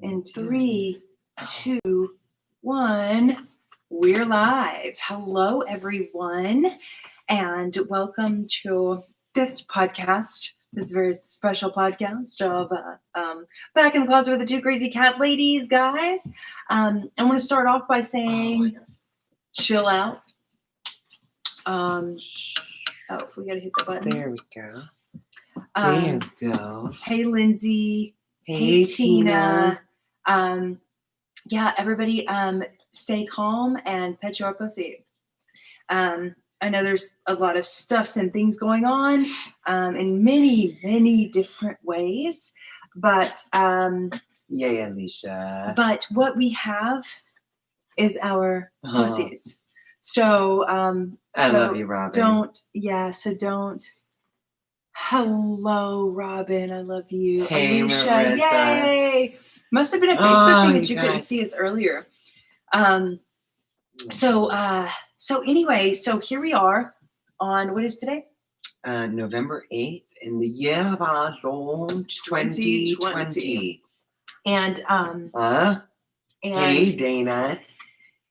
In 3, 2, 1, we're live. Hello, everyone, and welcome to this podcast. This very special podcast of Back in the Closet with the Two Crazy Cat Ladies, guys. I want to start off by saying, chill out. We got to hit the button. There we go. There we go. Hey, Lindsay. Hey, Tina. Yeah, everybody, stay calm and pet your pussy. I know there's a lot of stuffs and things going on, in many, many different ways, but, Yay, Alicia. but what we have is our pussies. So, I love you, Robin. Don't. Hello, Robin. I love you. Hey, Alicia, Marissa. yay! Must have been a Facebook thing that you couldn't see us earlier. So anyway, so here we are on, what is today? November 8th in the year of our Lord 2020. And Hey, Dana.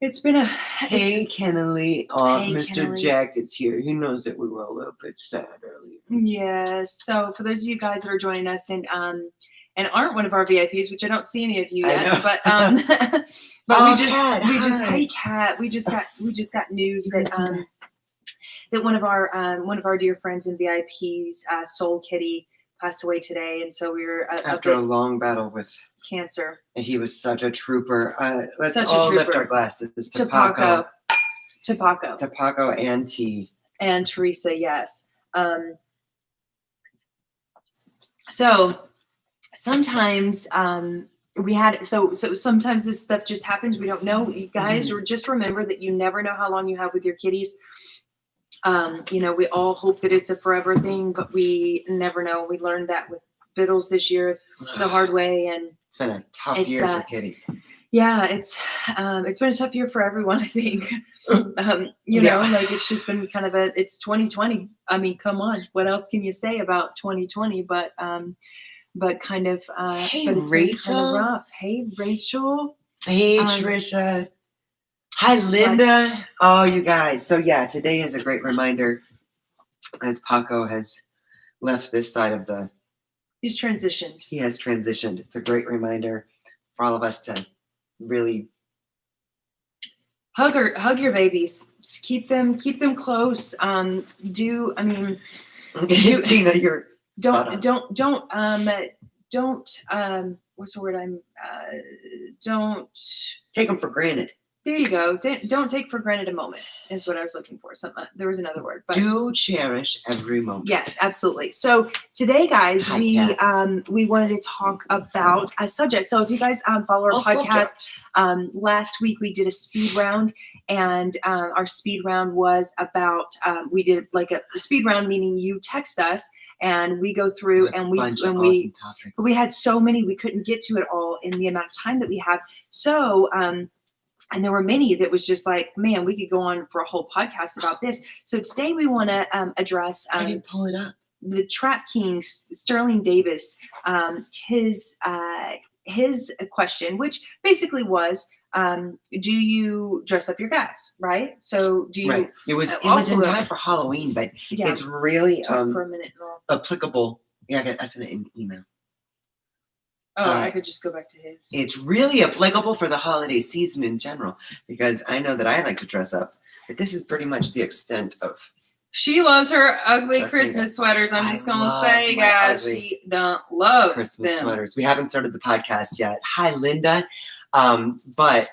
it's been Hey, Kennelly. Hey, Mr. Kennelly. Jack is here. He knows that we were a little bit sad earlier. yes. So for those of you guys that are joining us and aren't one of our VIPs, which I don't see any of you I yet, know. but hey Kat, we just got news that that one of our dear friends and VIPs, Soul Kitty, passed away today, and so we were After a long battle with cancer. and he was such a trooper. Let's Such a all lift trooper. our glasses To Paco. Paco And T. and Teresa, yes. So sometimes sometimes this stuff just happens. We don't know, you guys. Or just remember that you never know how long you have with your kitties. We all hope that it's a forever thing, but we never know. We learned that with Biddles this year the hard way, and It's been a tough year for kitties. yeah, it's been a tough year for everyone, I think. Like it's just been kind of it's 2020. I mean, come on, what else can you say about 2020? But kind of Hey, but it's Rachel. been kind of rough. Hey, Rachel. Hey, Trisha. Hi, Linda. Oh, you guys. So yeah, today is a great reminder as Paco has left this side of He's transitioned. he has transitioned. It's a great reminder for all of us to really Hug your babies. Just keep them close. Tina, you're What's the word? Don't take them for granted. There you go. Don't take for granted a moment is what I was looking for. There was another word, but do cherish every moment. Yes, absolutely. So today, guys, Hi, we wanted to talk about a subject. So if you guys follow our podcast, last week we did a speed round, and our speed round was about we did like a speed round, meaning you text us and we go through and we had so many we couldn't get to it all in the amount of time that we have. So and there were many that was just like, man, we could go on for a whole podcast about this. So today we want to address I didn't pull it up. The Trap King, Sterling Davis, his question, which basically was, do you dress up your cats? Right. So do you? Right. It was in time for Halloween, but it's really for a minute applicable. Yeah, I sent it in email. Oh, I could just go back to his. It's really applicable for the holiday season in general, because I know that I like to dress up, but this is pretty much the extent of. She loves her ugly Christmas sweaters. I'm just going to say, guys, she don't love Christmas them. sweaters. We haven't started the podcast yet. Hi, Linda. But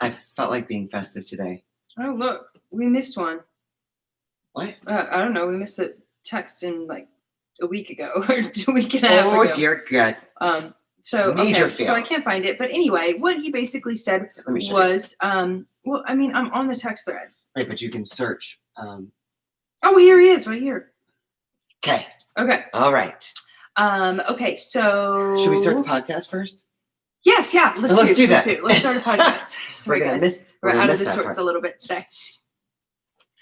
I felt like being festive today. Oh, look, we missed one. What? I don't know. We missed a text in like a week ago or 2 weeks and a half ago. Oh, dear God. Major fail. So I can't find it. But anyway, what he basically said was, well, I mean, I'm on the text thread. Right, but you can search. Oh, here he is, right here. Okay. Okay. All right. Okay, so. Should we start the podcast first? Yes, yeah. Let's do that. Let's start a podcast. Sorry, guys. We're out of the sorts a little bit today.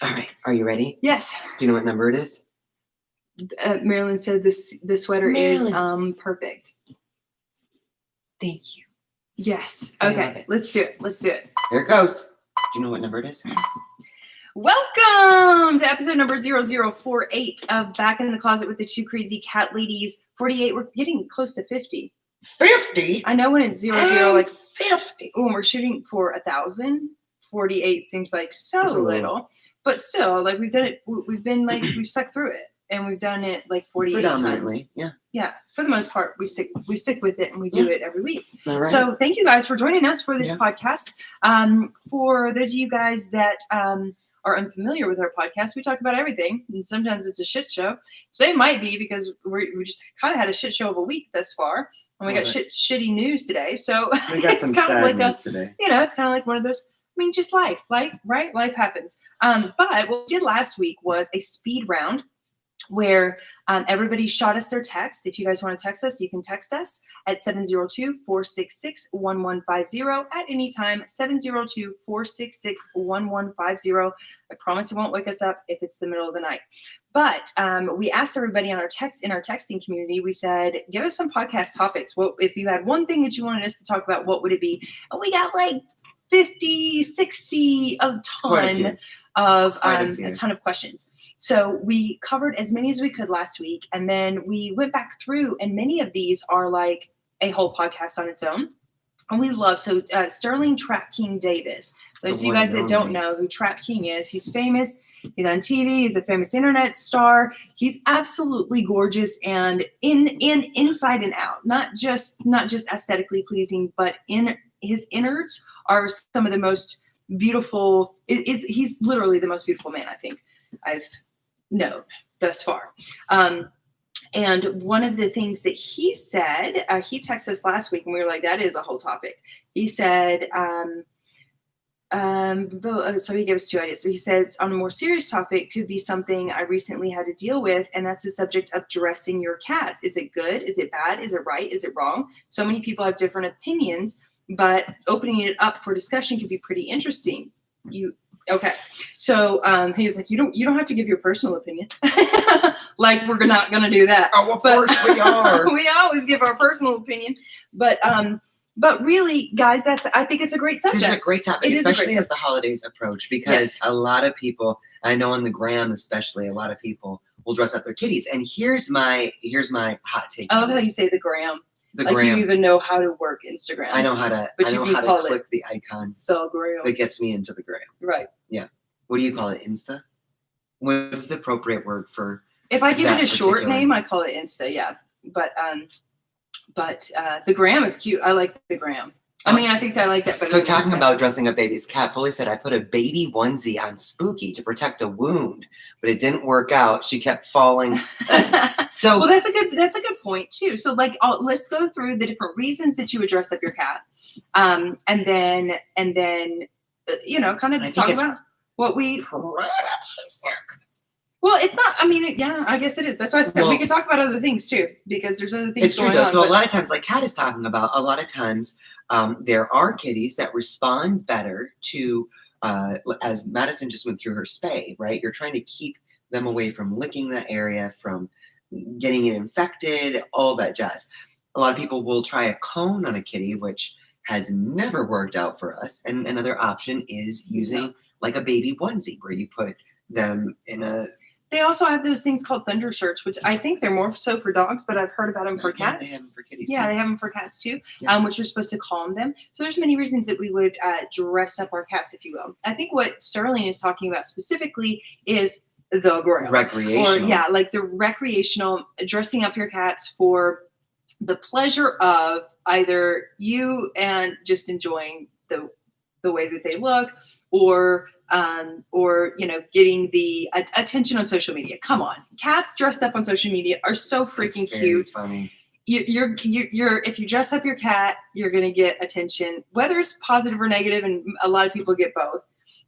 All right. Are you ready? Yes. Do you know what number it is? Marilyn said the sweater is perfect. Thank you. Yes. I love Okay. it. Let's do it. Let's do it. Here it goes. Do you know what number it is? Welcome to episode number 0048 of Back in the Closet with the Two Crazy Cat Ladies. 48. We're getting close to 50. 50? I know when it's 00, like 50. when we're shooting for 1,000, 48 seems like so It's a little. But still, like we've done it. We've been like, we've stuck through it. And we've done it like 48 times. Yeah. Yeah. For the most part, we stick with it and we do it every week. All right. So thank you guys for joining us for this podcast. For those of you guys that are unfamiliar with our podcast, we talk about everything, and sometimes it's a shit show. Today might be because we just kind of had a shit show of a week thus far, and we got shitty news today. So we got some sad news today. It's kind of like one of those. I mean, just life, right? Life happens. But what we did last week was a speed round, where everybody shot us their text. If you guys want to text us, you can text us at 702-466-1150 at any time, 702-466-1150. I promise it won't wake us up if it's the middle of the night. But we asked everybody in our texting community, we said, give us some podcast topics. Well, if you had one thing that you wanted us to talk about, what would it be? And we got like 50, 60, a ton of questions. So we covered as many as we could last week, and then we went back through, and many of these are like a whole podcast on its own. And we love, Sterling Trap King Davis. Those of you guys that don't know who Trap King is, he's famous. He's on TV. He's a famous internet star. He's absolutely gorgeous and inside and out, not just aesthetically pleasing, but in his innards are some of the most beautiful. He's literally the most beautiful man I think I've known thus far. And one of the things that he said, he texted us last week, and we were like, that is a whole topic. He said, so he gave us two ideas. So he said, on a more serious topic, could be something I recently had to deal with, and that's the subject of dressing your cats. Is it good? Is it bad? Is it right? Is it wrong? So many people have different opinions, but opening it up for discussion could be pretty interesting. Okay. So he was like, you don't have to give your personal opinion. Like we're not going to do that. Oh, of course we are. We always give our personal opinion. But really, guys, I think it's a great subject. It's a great topic, especially as the holidays approach, because a lot of people, I know on the gram especially, a lot of people will dress up their kitties. And here's my hot take. I love how you say the gram. The like gram. You even know how to work Instagram. I know how to. But I know how to click the icon. The gram. That gets me into the gram. Right. Yeah. What do you call it? Insta? What's the appropriate word for? If I give it a short name, I call it Insta. Yeah. But the gram is cute. I like the gram. I mean, I think I like that better. So talking about dressing up baby's cat, Foley said, I put a baby onesie on Spooky to protect a wound, but it didn't work out. She kept falling. Well, that's a good point too. So like, let's go through the different reasons that you would dress up your cat. And then, kind of talk about what we. Well, it's not. I mean, yeah, I guess it is. That's why I said we could talk about other things too, because there's other things. It's true though. So a lot of times, like Kat is talking about, a lot of times there are kitties that respond better to, as Madison just went through her spay, right? You're trying to keep them away from licking that area, from getting it infected, all that jazz. A lot of people will try a cone on a kitty, which has never worked out for us. And another option is using like a baby onesie, where you put them in a. They also have those things called thunder shirts, which I think they're more so for dogs, but I've heard about them for cats. They have them for kitties. Yeah, they have them for cats too, which are supposed to calm them. So there's many reasons that we would dress up our cats, if you will. I think what Sterling is talking about specifically is the gram. Recreational. Or like the recreational, dressing up your cats for the pleasure of either you and just enjoying the way that they look, or getting the attention on social media. Come on, cats dressed up on social media are so freaking cute. Funny. You're if you dress up your cat, you're gonna get attention, whether it's positive or negative, and a lot of people get both.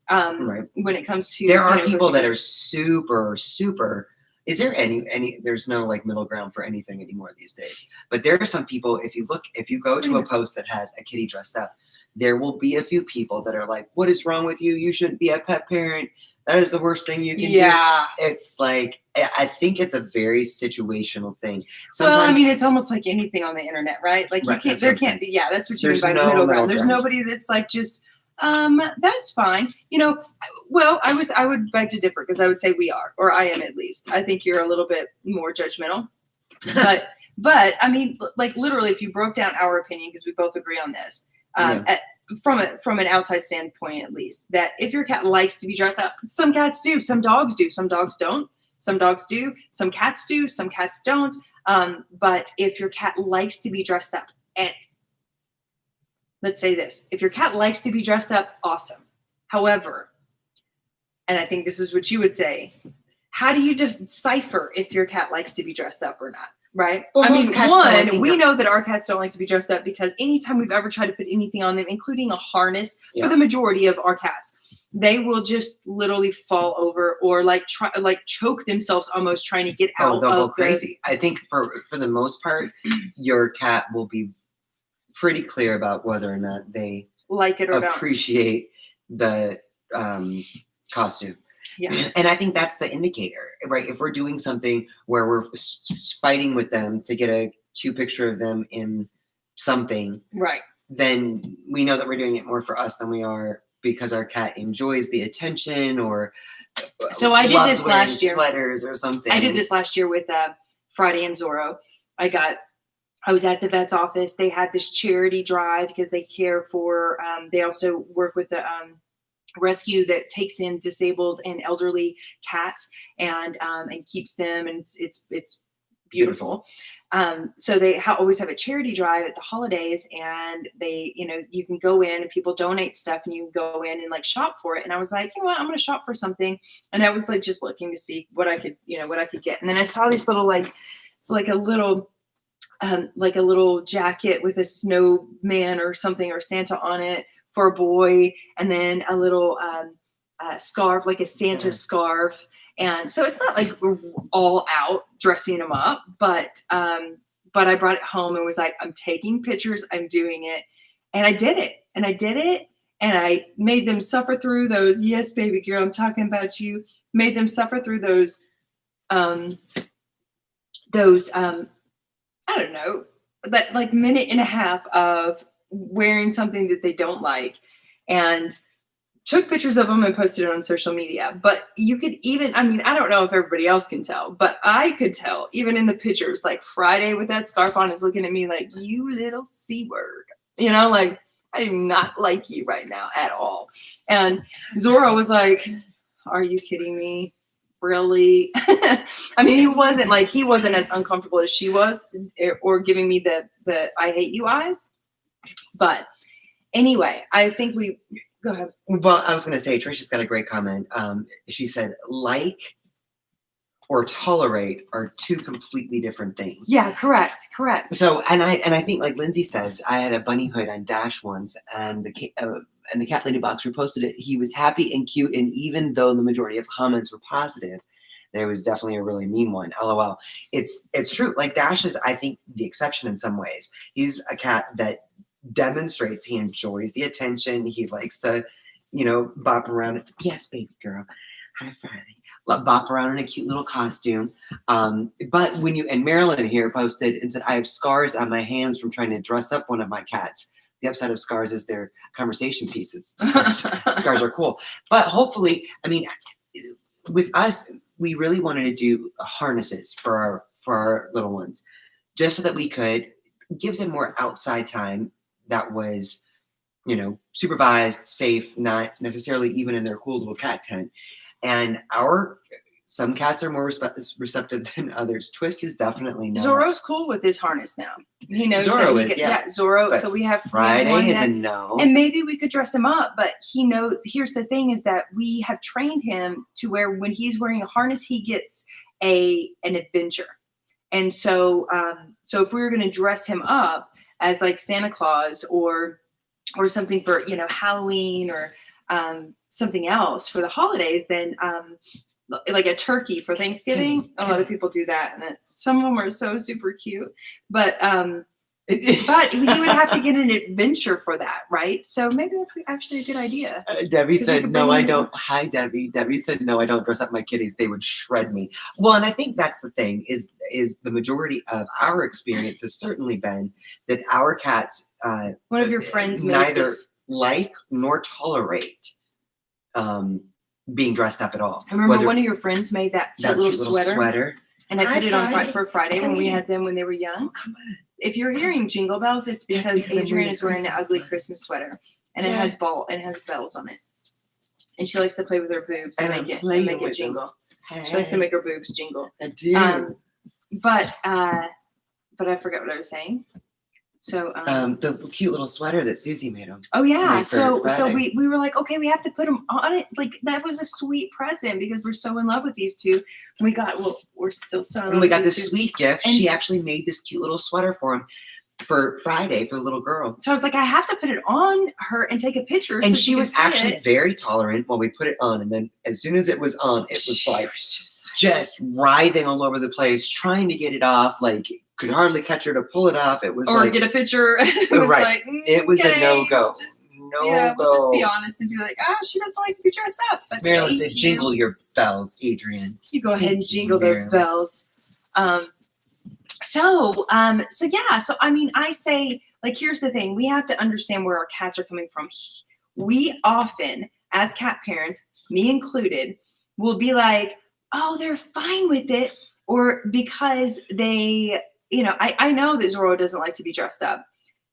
Right. When it comes to there are people that are super. Is there any? There's no like middle ground for anything anymore these days. But there are some people. If you go to a post that has a kitty dressed up, there will be a few people that are like, what is wrong with you? You shouldn't be a pet parent. That is the worst thing you can do. It's like, I think it's a very situational thing. Well, I mean, it's almost like anything on the internet, right? Like you can't, there can't be, yeah, that's what you mean by middle ground. There's nobody that's like just, that's fine. You know, well, I would beg to differ because I would say we are, or I am at least. I think you're a little bit more judgmental, but I mean, like literally, if you broke down our opinion, because we both agree on this, from an outside standpoint, at least, that if your cat likes to be dressed up, some cats do, some dogs do, some dogs don't, some dogs do, some cats do, some cats don't. But if your cat likes to be dressed up, and let's say this, if your cat likes to be dressed up, awesome. However, and I think this is what you would say, how do you decipher if your cat likes to be dressed up or not? Right? Well, I mean, one, we know that our cats don't like to be dressed up because anytime we've ever tried to put anything on them, including a harness, for the majority of our cats, they will just literally fall over or like choke themselves almost trying to get out. They'll go crazy. I think for the most part, your cat will be pretty clear about whether or not they like it or appreciate the costume. Yeah. And I think that's the indicator, right? If we're doing something where we're fighting with them to get a cute picture of them in something, right, then we know that we're doing it more for us than we are because our cat enjoys the attention or so I did this last year. Sweaters or something. I did this last year with Friday and Zorro. I was at the vet's office. They had this charity drive because they care for, they also work with the rescue that takes in disabled and elderly cats and keeps them, and it's beautiful. So they always have a charity drive at the holidays, and they, you know, you can go in and people donate stuff and you can go in and like shop for it. And I was like, you know what, I'm going to shop for something. And I was like, just looking to see what I could get. And then I saw this little, it's like a little jacket with a snowman or something or Santa on it for a boy, and then a little scarf, like a Santa scarf. And so it's not like we're all out dressing them up, but I brought it home and was like, I'm taking pictures, I'm doing it. And I did it. And I made them suffer through those, yes, baby girl, I'm talking about you, made them suffer through those I don't know, that like minute and a half of wearing something that they don't like, and took pictures of them and posted it on social media. But you could even, I mean, I don't know if everybody else can tell, but I could tell even in the pictures, like Friday with that scarf on is looking at me like, you little C word, you know, like I do not like you right now at all. And Zorro was like, are you kidding me? Really? I mean, he wasn't as uncomfortable as she was, or giving me the I hate you eyes. But anyway, I think go ahead. Well, I was going to say, Trisha's got a great comment. She said, like or tolerate are two completely different things. Yeah, correct. So, and I think, like Lindsay says, I had a bunny hood on Dash once, and the cat lady box reposted it. He was happy and cute, and even though the majority of comments were positive, there was definitely a really mean one. LOL. It's true. Like Dash is, I think, the exception in some ways. He's a cat that demonstrates he enjoys the attention. He likes to, you know, bop around. Yes, baby girl. Hi, Friday. Bop around in a cute little costume. But when and Marilyn here posted and said, I have scars on my hands from trying to dress up one of my cats. The upside of scars is they're conversation pieces. Scars are cool. But hopefully, I mean, with us, we really wanted to do harnesses for our little ones, just so that we could give them more outside time that was, you know, supervised, safe, not necessarily even in their cool little cat tent. And some cats are more receptive than others. Twist is definitely not. Zorro's cool with his harness now. He knows Zorro that yeah, Zorro. But so we have Friday is a no. And maybe we could dress him up, but he knows. Here's the thing: is that we have trained him to where when he's wearing a harness, he gets an adventure. And so, so if we were going to dress him up as like Santa Claus or something for, you know, Halloween or something else for the holidays, then like a turkey for Thanksgiving. A lot of people do that, and some of them are so super cute. But But he would have to get an adventure for that, right? So maybe that's actually a good idea. Debbie 'Cause we said, could no, bring I him- don't. Hi, Debbie. Debbie said, no, I don't dress up my kitties. They would shred me. Well, and I think that's the thing is the majority of our experience has certainly been that our cats One of your friends made neither this. like nor tolerate being dressed up at all. I remember Whether one of your friends made that cute, that little, cute little sweater. and I High put it on five. for Friday when we had them when they were Oh, young. come on. If you're hearing jingle bells, it's because because I'm Adrienne wearing a is wearing an Christmas ugly sweater. Christmas sweater, and it has bells on it, and she likes to play with her boobs and And make I'm it playing make it with them. jingle. She likes to make her boobs jingle. I do. But I forgot what I was saying. So the cute little sweater that Susie made him. oh yeah, made for so Friday. we were like, okay, we have to put them on it. Like that was a sweet present because we're so in love with these two. And we're still so in love And we with got these this two. sweet gift. And She actually made this cute little sweater for him for Friday for the little girl. So I was like, I have to put it on her and take a picture. And so she can was see actually it. very tolerant while we put it on. And then as soon as it was on, it was She like was just writhing all over the place, trying to get it off. Like could hardly catch her to pull it off. It was or like get a picture. It was right. like It was a okay, no-go. we'll just be honest and be like, she doesn't like to be dressed up. But Marilyn thank says, you. jingle your bells, Adrienne. You go ahead and jingle those Marilyn. bells. So yeah. So I mean, I say, like, here's the thing: we have to understand where our cats are coming from. We often, as cat parents, me included, will be like, "Oh, they're fine with it," or because they, I know that Zorro doesn't like to be dressed up.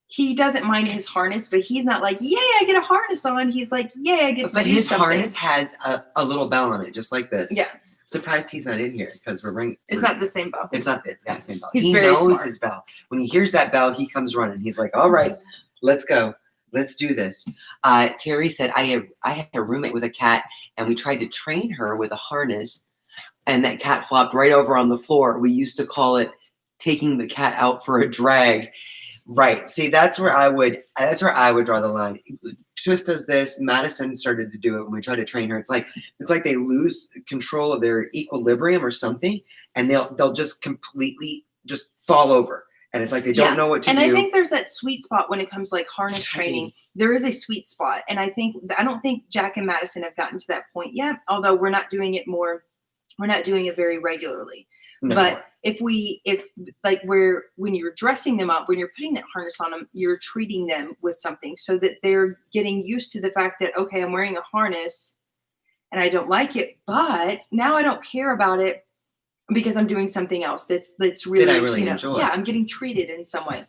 He doesn't mind his harness, but he's not like, "Yay, I get a harness on." He's like, "Yay, I get to But do his something." harness has a little bell on it, just like this. Yeah. Surprised he's not in here because It's not the same bow. It's not the exact same bell. He's He very knows smart. his bell. When he hears that bell, he comes running. He's like, "All right, let's go. Let's do this." Terry said, I had a roommate with a cat, and we tried to train her with a harness, and that cat flopped right over on the floor. We used to call it taking the cat out for a drag. Right. See, that's where I would draw the line. Twist does this. Madison started to do it when we tried to train her. It's like they lose control of their equilibrium or something, and they'll just completely just fall over. And it's like they don't know what to do. And I think there's that sweet spot when it comes to like harness training. There is a sweet spot, and I don't think Jack and Madison have gotten to that point yet. Although we're not doing it very regularly. No. But when you're dressing them up, when you're putting that harness on them, you're treating them with something so that they're getting used to the fact that, okay, I'm wearing a harness and I don't like it, but now I don't care about it because I'm doing something else that's really, that I really enjoy. Yeah, I'm getting treated in some way.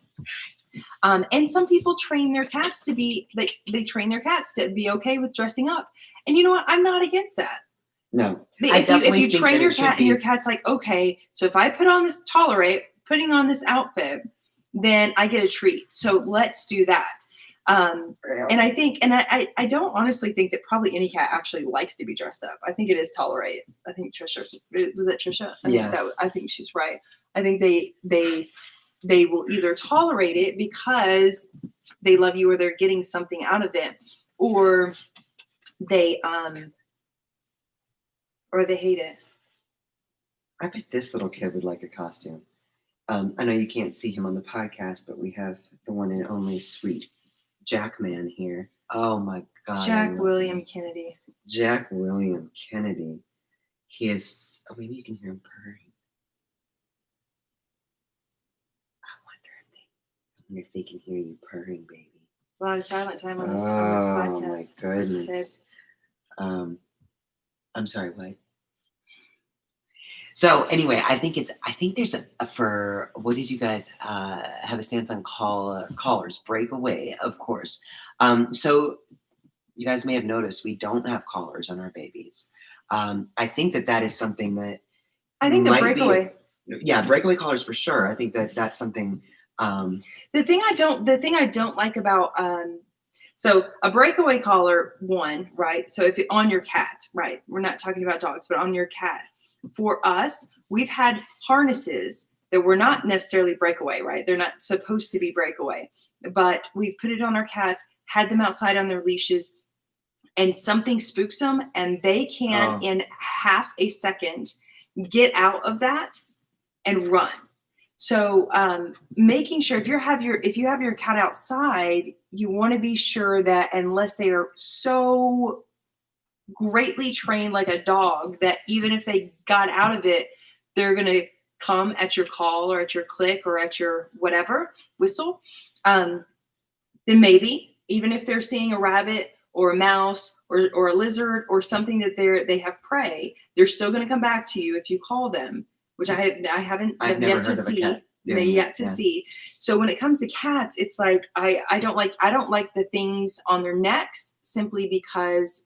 And some people train their cats to be, they train their cats to be okay with dressing up. And you know what? I'm not against that. No. If you train your cat and your cat's like, okay, so if I putting on this outfit, then I get a treat. So let's do that. And I think, and I don't honestly think that probably any cat actually likes to be dressed up. I think it is tolerated. I think Trisha, was that Trisha? I think she's right. I think they will either tolerate it because they love you or they're getting something out of it, or they hate it. I bet this little kid would like a costume. I know you can't see him on the podcast, but we have the one and only sweet Jack man here. Oh my God. Jack William Kennedy. Jack William Kennedy. He is, maybe you can hear him purring. I wonder if they can hear you purring, baby. A lot of silent time on this podcast. Oh my goodness. I'm sorry, what? So anyway, I think there's for what did you guys have a stance on callers? Breakaway, of course. So you guys may have noticed we don't have collars on our babies. I think that is something that I think the breakaway. Breakaway collars for sure. I think that's something. The thing I don't like about so a breakaway collar, one, right? So if on your cat, right? We're not talking about dogs, but on your cat. For us, we've had harnesses that were not necessarily breakaway, right? They're not supposed to be breakaway, but we've put it on our cats, had them outside on their leashes, and something spooks them, and they can, in half a second, get out of that and run. So making sure if you have your cat outside, you want to be sure that unless they are so greatly trained like a dog that even if they got out of it, they're going to come at your call or at your click or at your whatever whistle, then maybe even if they're seeing a rabbit or a mouse or a lizard or something that they have prey, they're still going to come back to you if you call them, which I've never yet to heard of a see. cat They doing yet that, to yeah. see. So when it comes to cats, it's like I don't like the things on their necks simply because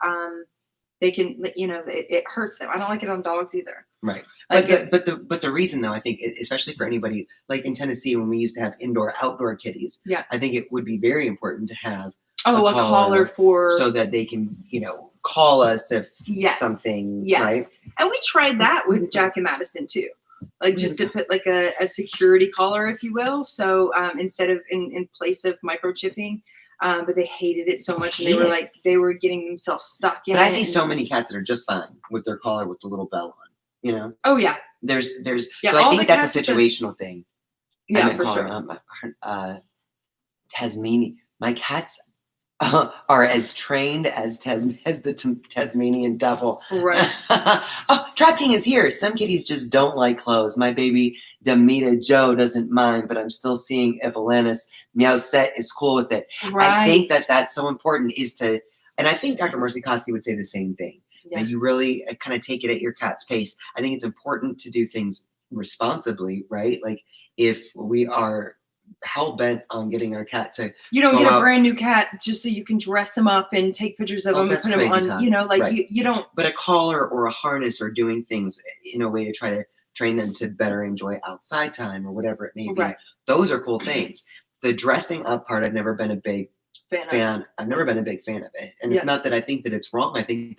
they can, it hurts them. I don't like it on dogs either. Right. Like But the reason though, I think, especially for anybody like in Tennessee when we used to have outdoor kitties, Yeah. I think it would be very important to have a collar for so that they can, call us if yes, something, yes. right? And we tried that with Jack and Madison too. Like just to put like a security collar, if you will. So instead of in place of microchipping, but they hated it so much, and they were getting themselves stuck in But I it. see so many cats that are just fine with their collar with the little bell on, Oh yeah. There's Yeah, so I think that's a situational thing. Yeah, for sure. Tasmania. My cats are as trained as the Tasmanian devil. Right. Oh, Trap King is here. Some kitties just don't like clothes. My baby Demita Joe doesn't mind, but I'm still seeing if Alanis Meowset is cool with it. Right. I think that's so important and I think Dr. Mercy Koski would say the same thing. Yeah. That you really kind of take it at your cat's pace. I think it's important to do things responsibly, right? Like if we are hell-bent on getting our cat to you don't get a brand new cat just so you can dress them up and take pictures of them and put them on right. you don't, but a collar or a harness or doing things in a way to try to train them to better enjoy outside time or whatever it may be. Right. Those are cool things. The dressing up part, I've never been a big fan. I've never been a big fan of it, and it's not that I think that it's wrong. I think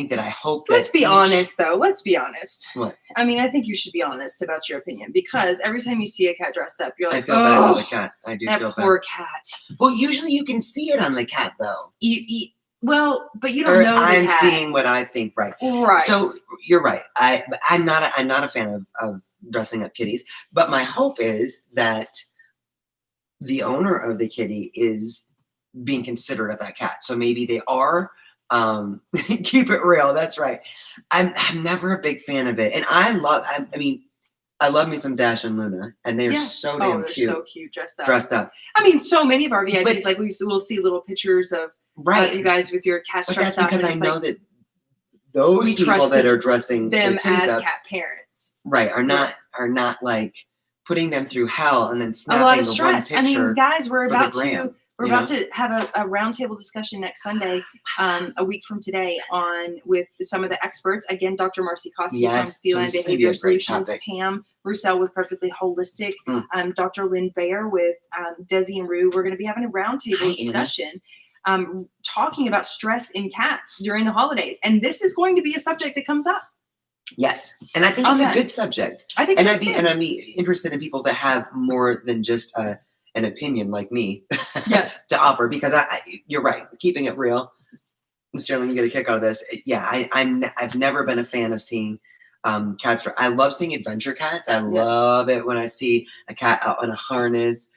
that I hope that let's be honest though. Let's be honest. What? I mean, I think you should be honest about your opinion, because every time you see a cat dressed up, you're like, I feel bad about the cat. I do that feel poor bad. cat. Well, usually you can see it on the cat though. Well, but you don't know the I'm cat. seeing what I think, right? Right. So you're right. I'm not a fan of dressing up kitties, but my hope is that the owner of the kitty is being considerate of that cat. So maybe they are. Keep it real. That's right. I'm never a big fan of it, and I love me some Dash and Luna, and they're so damn they're cute. So cute dressed up. I mean, so many of our VIPs, like we'll see little pictures of you guys with your cats dressed up. But that's because I know that those people that are dressing them as up, cat parents, right, are not like putting them through hell and then snapping a lot of stress. I mean, guys, we're about to have a roundtable discussion next Sunday, a week from today, with some of the experts. Again, Dr. Marcy Koski from Feline Behavior Solutions, Pam Roussel with Perfectly Holistic, Dr. Lynn Bayer with Desi and Rue. We're going to be having a roundtable discussion. Talking about stress in cats during the holidays, and this is going to be a subject that comes up. Yes, and I think it's a good subject. I think, and I'd be interested in people that have more than just an opinion like me, to offer. Because you're right, keeping it real. Sterling, you get a kick out of this. Yeah, I've never been a fan of seeing cats. I love seeing adventure cats. I love it when I see a cat out on a harness,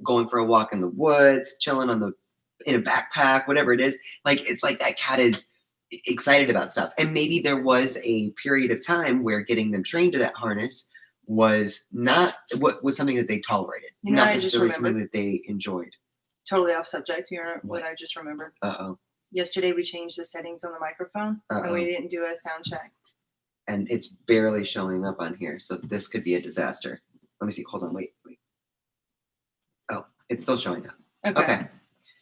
going for a walk in the woods, chilling in a backpack, whatever it is. Like, it's like that cat is excited about stuff. And maybe there was a period of time where getting them trained to that harness was something that they tolerated, not necessarily something that they enjoyed. Totally off subject. You know what I just remembered? Yesterday we changed the settings on the microphone, and we didn't do a sound check. And it's barely showing up on here, so this could be a disaster. Let me see. Hold on. Wait. Oh, it's still showing up. Okay.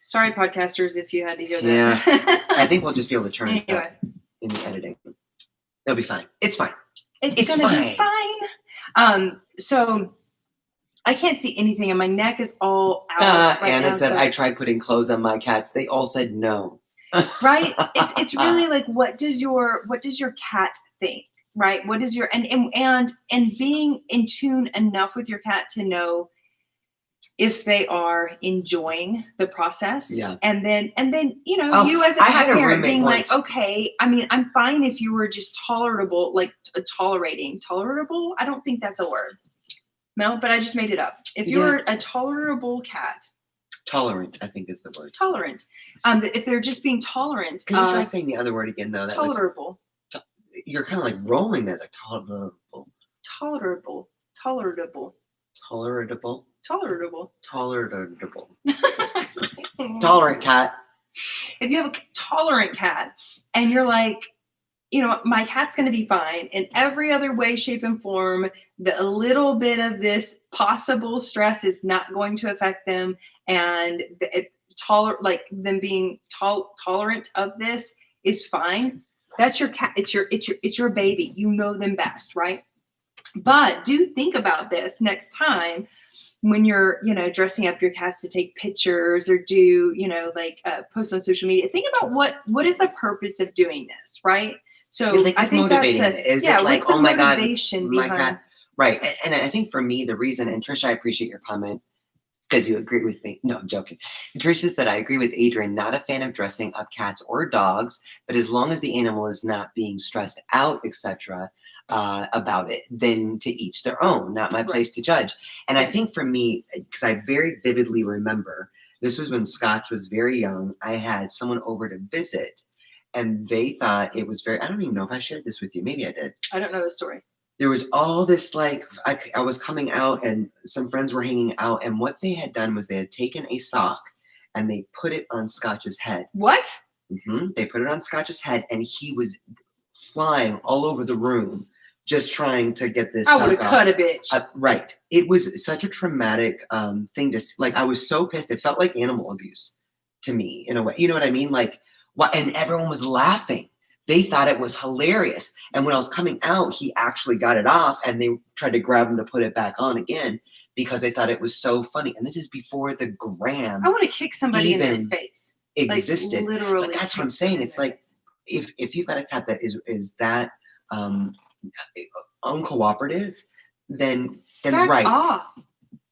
Sorry, podcasters, if you had to hear that. Yeah. I think we'll just be able to turn it up in the editing. It'll be fine. It's fine. It's gonna be fine. So I can't see anything, and my neck is all out. Anna said, I tried putting clothes on my cats. They all said no. Right? It's really like, what does your cat think? Right? What is your and being in tune enough with your cat to know if they are enjoying the process. And then you as a cat parent being like, okay, I mean, I'm fine if you were just tolerable, like tolerable. I don't think that's a word. No, but I just made it up. If you're a tolerable cat. Tolerant, I think is the word. Tolerant. If they're just being tolerant. Can you try saying the other word again, though? Tolerable. You're kind of like rolling that. It's like tolerable. Tolerable. Tolerable. Tolerable. Tolerable. Tolerable. Tolerant cat. If you have a tolerant cat and you're like, my cat's going to be fine in every other way, shape, and form, a little bit of this possible stress is not going to affect them, and them being tolerant of this is fine. That's your cat. It's your baby. You know them best, right? But do think about this next time when you're, dressing up your cats to take pictures or do, post on social media. Think about what is the purpose of doing this, right? So I think motivating. That's it like, what's the oh my God, motivation my behind? cat. Right. And I think for me, the reason, and Trisha, I appreciate your comment because you agree with me. No, I'm joking. Trisha said, I agree with Adrienne, not a fan of dressing up cats or dogs, but as long as the animal is not being stressed out, etc., about it, then to each their own, not my place to judge. And I think for me, because I very vividly remember, this was when Scotch was very young, I had someone over to visit and they thought it was I don't even know if I shared this with you. Maybe I did. I don't know the story. There was all this, I was coming out and some friends were hanging out, and what they had done was they had taken a sock and they put it on Scotch's head. What? Mm-hmm. They put it on Scotch's head and he was flying all over the room just trying to get this. I would have cut a bitch. Right. It was such a traumatic thing to I was so pissed. It felt like animal abuse to me in a way. You know what I mean? And everyone was laughing. They thought it was hilarious. And when I was coming out, he actually got it off and they tried to grab him to put it back on again because they thought it was so funny. And this is before the gram. I want to kick somebody in their face. Existed. Literally. But that's what I'm saying. It's like, if you've got a cat that is that uncooperative, then back right. off.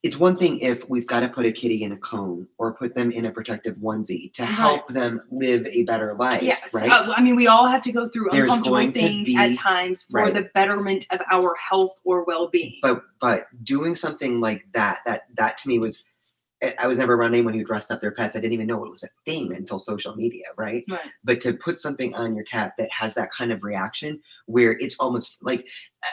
It's one thing if we've got to put a kitty in a cone or put them in a protective onesie to help them live a better life. Yes. Right? We all have to go through uncomfortable things at times for the betterment of our health or well-being. But doing something like that to me was, I was never around anyone who dressed up their pets. I didn't even know it was a thing until social media, right? But to put something on your cat that has that kind of reaction where it's almost like,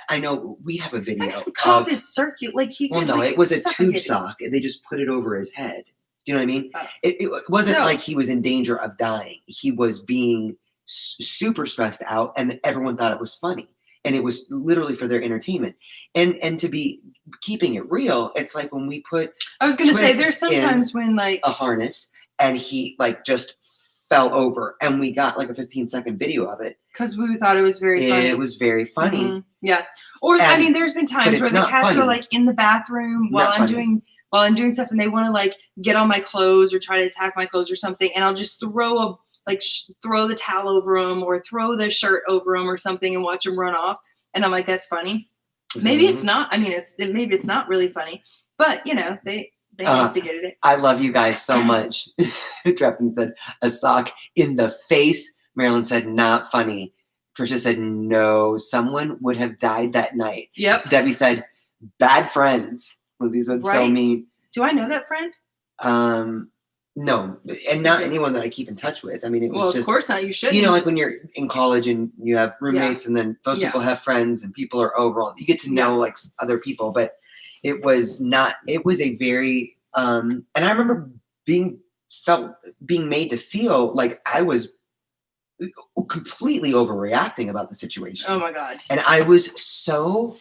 I know we have a video. Call this circular. It was a tube sock. They just put it over his head. Do you know what I mean? It wasn't like he was in danger of dying. He was being super stressed out and everyone thought it was funny. And it was literally for their entertainment. And to be keeping it real, it's like when we put I was gonna say there's sometimes when a harness and he just fell over and we got a 15-second video of it. Because we thought it was very funny. It was very funny. Mm-hmm. Yeah. Or there's been times where the cats are in the bathroom while I'm doing stuff and they want to get on my clothes or try to attack my clothes or something, and I'll just throw throw the towel over them or throw the shirt over them or something and watch them run off. And I'm like, that's funny. Mm-hmm. Maybe it's not. I mean, maybe it's not really funny, but they instigated it. I love you guys so much. Trepton said a sock in the face. Marilyn said not funny. Trisha said no. Someone would have died that night. Yep. Debbie said bad friends. Lindsay said so mean. Do I know that friend? No, and not anyone that I keep in touch with. I mean, it was of course not. You should. When you're in college and you have roommates, and then those people have friends, and people are overall. You get to know other people, but it was not. It was a very and I remember being made to feel like I was completely overreacting about the situation. Oh my God! And I was so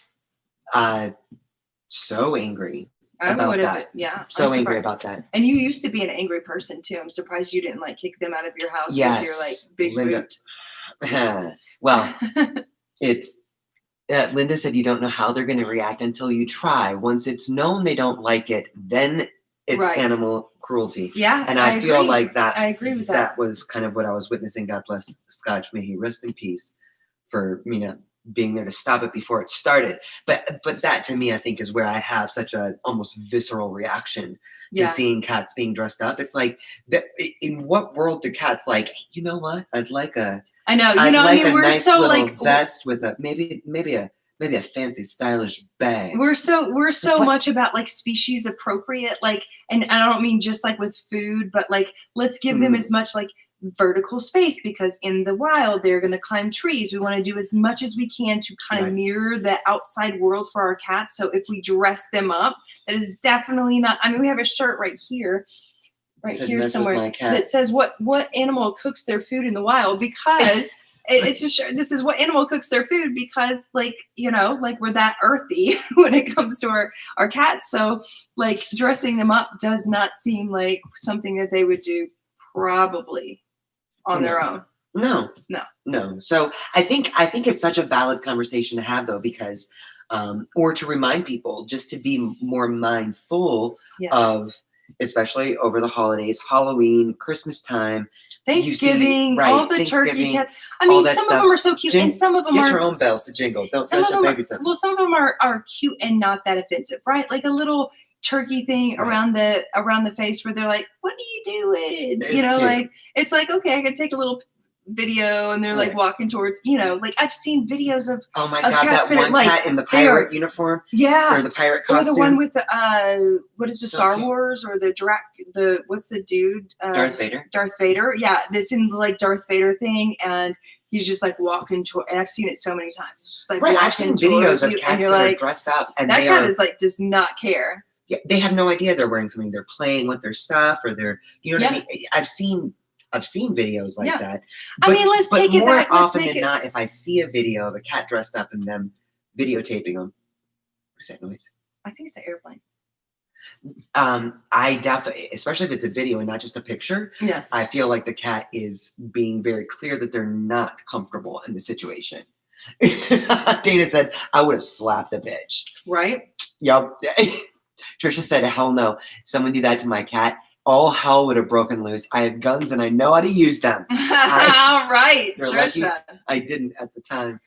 angry. About that. And you used to be an angry person too. I'm surprised you didn't kick them out of your house with your big boot. Well, it's Linda said you don't know how they're going to react until you try. Once it's known they don't like it, then it's animal cruelty. Yeah, and I feel like that. I agree with that. That was kind of what I was witnessing. God bless Scotch. May he rest in peace for being there to stop it before it started. But that to me, I think, is where I have such a almost visceral reaction to seeing cats being dressed up. It's like, in what world do cats you know what? I'd like a, I know, I'd like a we're nice so little vest with a maybe a maybe a fancy, stylish bag. We're so What? much about like species appropriate, like, and I don't mean just like with food, but like let's give them as much like vertical space, because in the wild they're going to climb trees. We want to do as much as we can to kind of Right. mirror the outside world for our cats. So if we dress them up, that is definitely not. I mean, we have a shirt right here Said, here "Mess with somewhere my cat." that says what animal cooks their food in the wild, because it's just this is what animal cooks their food, because like, you know, like we're that earthy when it comes to our cats. So like dressing them up does not seem like something that they would do probably on their own. No. So I think it's such a valid conversation to have, though, because or to remind people just to be more mindful of, especially over the holidays, Halloween, Christmas time, Thanksgiving, right, all the turkey Thanksgiving, cats. I mean, that some of stuff. them are so cute, and some of them Get are. your own bells to jingle. Don't Some of touch a them baby stuff. well, some of them are cute and not that offensive, right? Like a little turkey thing Right. around the face where they're like, "What are you doing?" It's You know, cute. like it's like, okay, I can take a little video, and they're like Right. walking towards, you know, like I've seen videos of Oh my of God, cats that that are, one like, cat in the they are- pirate uniform or yeah, the pirate or costume. the one with the what is the So Star cute. Wars, or what's the dude Darth Vader. Darth Vader, yeah, that's in the like Darth Vader thing, and he's just like walking to, and I've seen it so many times. It's just like Right, I've walking seen videos towards of you, cats and you're that are like, dressed up, and that they cat are. is like does not care. Yeah, they have no idea they're wearing something. They're playing with their stuff, or they're, you know what I mean? I've seen videos like Yeah. that. I mean, let's take it more back. Let's often make than it. not, if I see a video of a cat dressed up and them videotaping them, what is that noise? I think it's an airplane. I definitely, especially if it's a video and not just a picture, Yeah. I feel like the cat is being very clear that they're not comfortable in the situation. Dana said, "I would have slapped the bitch." Right. Yup. Trisha said, "Hell no. Someone did that to my cat. All hell would have broken loose. I have guns and I know how to use them." Right, You're lucky Trisha. I didn't at the time.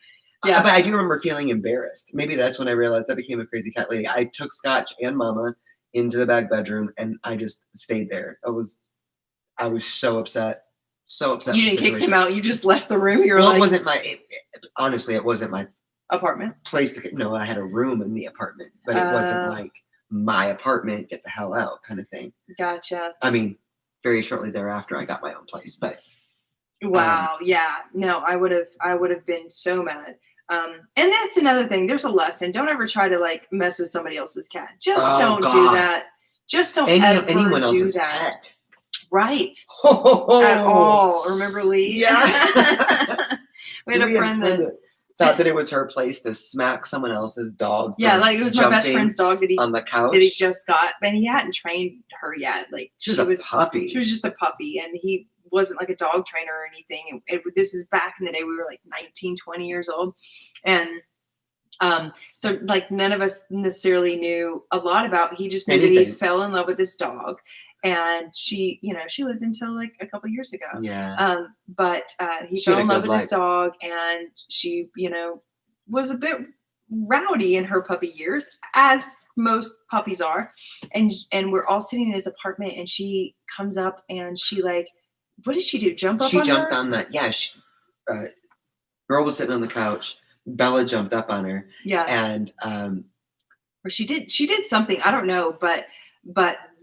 Yeah. But I do remember feeling embarrassed. Maybe that's when I realized I became a crazy cat lady. I took Scotch and Mama into the back bedroom and I just stayed there. I was so upset. So upset. You with the didn't kick them situation. out. You just left the room. You were Well, like, it wasn't honestly, it wasn't my apartment. place to. No, I had a room in the apartment, but it wasn't like my apartment, get the hell out kind of thing. Gotcha. I mean, very shortly thereafter, I got my own place, but wow, yeah, no, I would have been so mad. And that's another thing. There's a lesson. Don't ever try to like mess with somebody else's cat. Just don't do that. Just don't ever anyone do else's that. pet. Right. Oh, At all. Remember Lee? Yeah. We had a friend that thought that it was her place to smack someone else's dog. yeah, like it was my best friend's dog that on the couch. he just got, and he hadn't trained her yet. Like she was a puppy. She was just a puppy, and he wasn't like a dog trainer or anything. This is back in the day. We were like 19, 20 years old, and so like none of us necessarily knew a lot about. He just knew that he fell in love with this dog, and she lived until like a couple years ago. Yeah. But he fell in love with this dog, and she, was a bit rowdy in her puppy years, as most puppies are. And we're all sitting in his apartment, and she comes up and she like, what did she do? Jump up? She on jumped her? on that. Yeah. Girl was sitting on the couch. Bella jumped up on her. Yeah. And or she did something, I don't know, but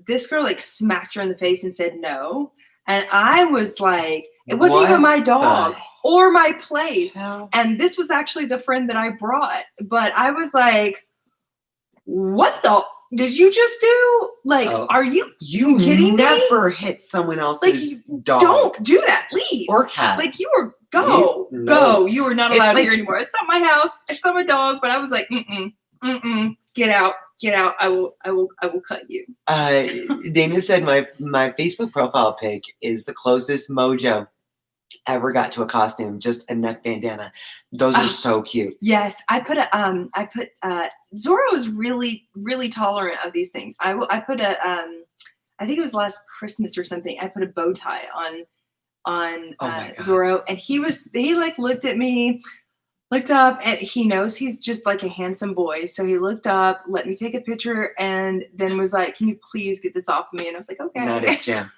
this girl like smacked her in the face and said no. And I was like, it wasn't even my dog or my place. And this was actually the friend that I brought. But I was like, what the did you just do? Like, are you kidding me? Never hit someone else's dog. Don't do that. Leave. Or cat. Like you were go. You were not allowed here anymore. It's not my house. It's not my dog. But I was like, get out. I will cut you. Dana said my Facebook profile pic is the closest Mojo ever got to a costume, just a neck bandana. Those are so cute. Yes, I put Zorro is really, really tolerant of these things. I put I think it was last Christmas or something. I put a bow tie on Zorro, and he like looked at me, looked up, and he knows he's just like a handsome boy. So he looked up, let me take a picture, and then was like, "Can you please get this off of me?" And I was like, "Okay." That is jam.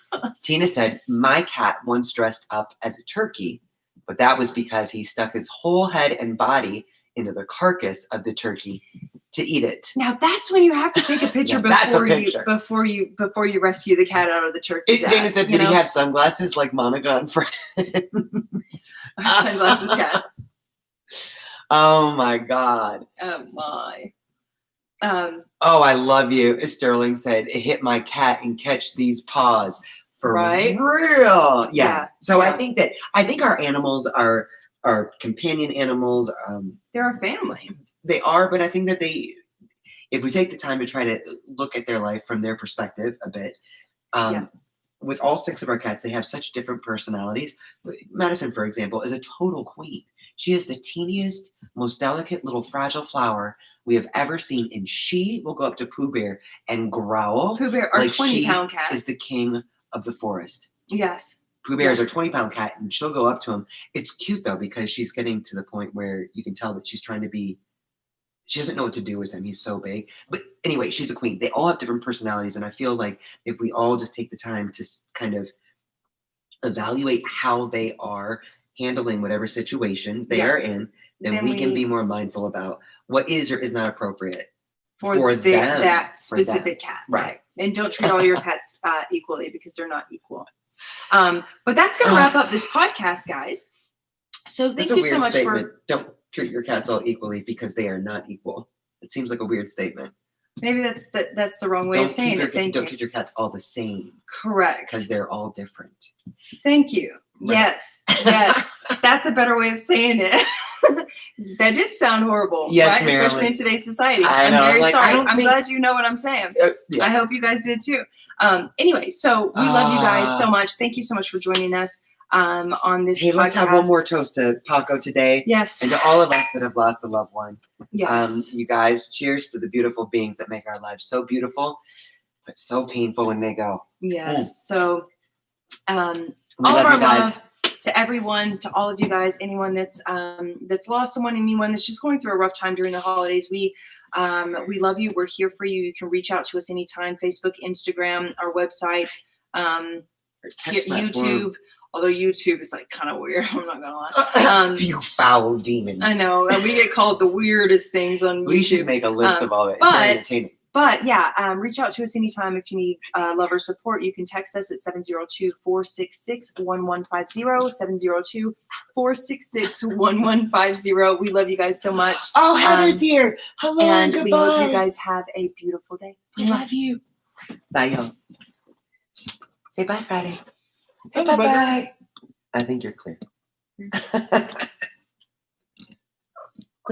Tina said, my cat once dressed up as a turkey, but that was because he stuck his whole head and body into the carcass of the turkey to eat it. Now that's when you have to take a picture That's a picture. before you rescue the cat out of the turkey's Dana ass, said, did he have sunglasses like Monica and Friends? Sunglasses cat. Oh my God. Oh my. Oh, I love you. Sterling said, it hit my cat and catch these paws. For real. Yeah. So I think our animals are companion animals. They're a family. They are, but I think that if we take the time to try to look at their life from their perspective a bit, with all 6 of our cats, they have such different personalities. Madison, for example, is a total queen. She is the teeniest, most delicate little fragile flower we have ever seen, and she will go up to Pooh Bear and growl. Pooh Bear, our like 20-pound cat, is the king of the forest. Yes. Pooh Bear is our 20-pound cat, and she'll go up to him. It's cute though, because she's getting to the point where you can tell that she's trying to be. She doesn't know what to do with him. He's so big. But anyway, she's a queen. They all have different personalities, and I feel like if we all just take the time to kind of evaluate how they are handling whatever situation they are in, then we can be more mindful about what is or is not appropriate for that specific cat. Right. And don't treat all your pets equally, because they're not equal. But that's going to wrap up this podcast, guys. So thank you so much for... Don't treat your cats all equally because they are not equal. It seems like a weird statement. Maybe that's the wrong way of saying it. Don't treat your cats all the same. Correct. Because they're all different. Thank you. Right. Yes. That's a better way of saying it. That did sound horrible. Yes, right? Marilyn. Especially in today's society. I know. I'm very sorry. I'm think... glad you know what I'm saying. I hope you guys did too. Anyway, so we love you guys so much. Thank you so much for joining us on this podcast. Let's have one more toast to Paco today. Yes. And to all of us that have lost a loved one. Yes. You guys, cheers to the beautiful beings that make our lives so beautiful, but so painful when they go. Yes. So we all love of our you guys. love to everyone, to all of you guys, anyone that's lost someone, anyone that's just going through a rough time during the holidays. We love you. We're here for you. You can reach out to us anytime. Facebook, Instagram, our website, YouTube. Although YouTube is like kind of weird, I'm not gonna lie. You foul demon! I know we get called the weirdest things on YouTube. We should make a list of all of it. It's very entertaining. But yeah, reach out to us anytime if you need love or support. You can text us at 702-466-1150, 702-466-1150. We love you guys so much. Oh, Heather's here. Hello and goodbye. We hope you guys have a beautiful day. We love you. Bye, y'all. Say bye, Friday. Bye-bye. I think you're clear.